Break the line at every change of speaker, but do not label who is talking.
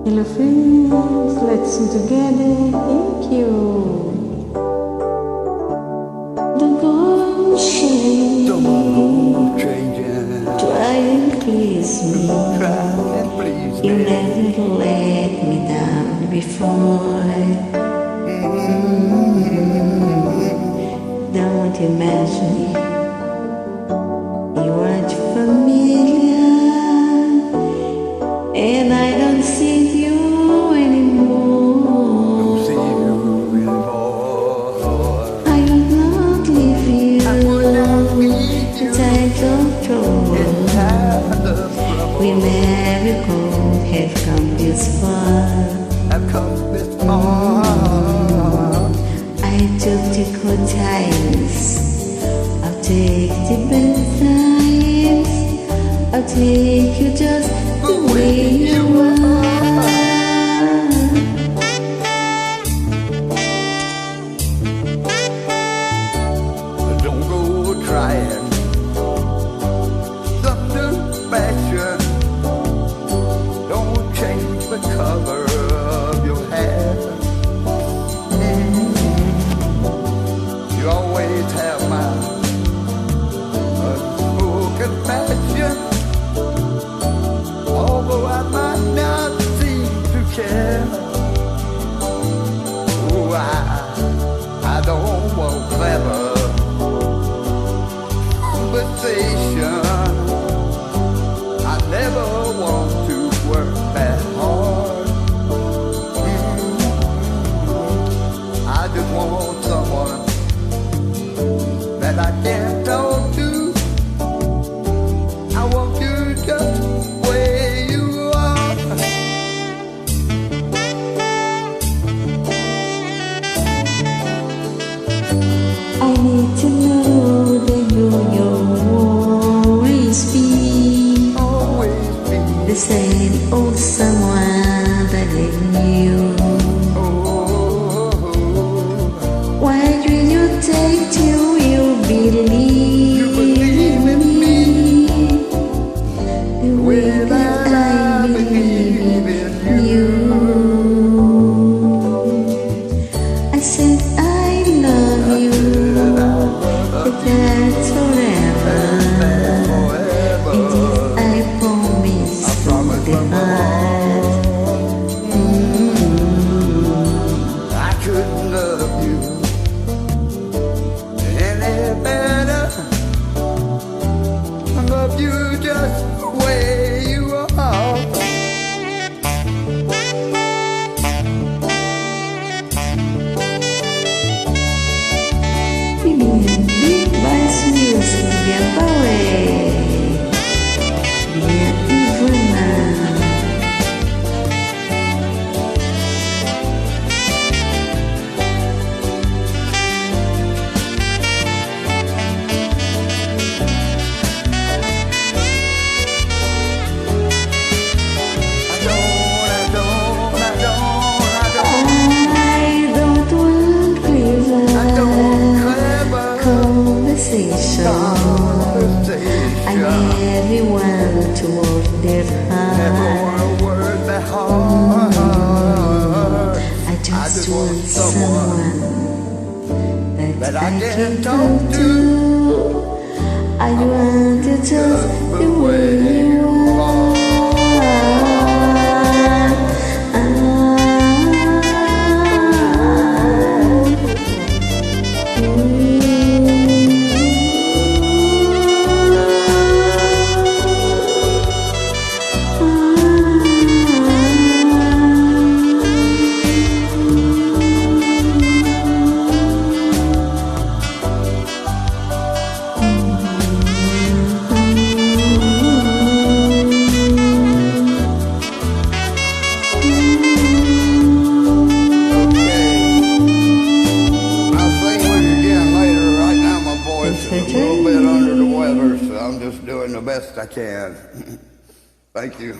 Hello friends, let's sing together. Thank you. Don't go changing. Try and please me. You never let me down before. Don't imagine you aren't familiar, and I don't see you anymore. I will not leave you in times of trouble. We never could have come this far. I took the good times, I'll take the bad times, I'll take you just the way you are.
Don't go trying some new fashion. Don't change the color of your hair. You always have my unspoken passion, although I might not seem to care. Oh, I don't want clever conversation. I never want to work that hard. I just want someone that I can talk to. I want you just where you are.
I need to know that you'll always be the same old someone that I knew. Why do you take till you believe in me the way that I believe in you? I said I love you, but that's forever. And this I promise from the heart.
I couldn't love you any better. I love you just the way you are.
Big Bass Music, bien power, bien Ivana. I don't want clever conversation. I never want to work that hard. I just want someone that I can talk to. I want to just the way you are.
A little bit under the weather, so I'm just doing the best I can. Thank you.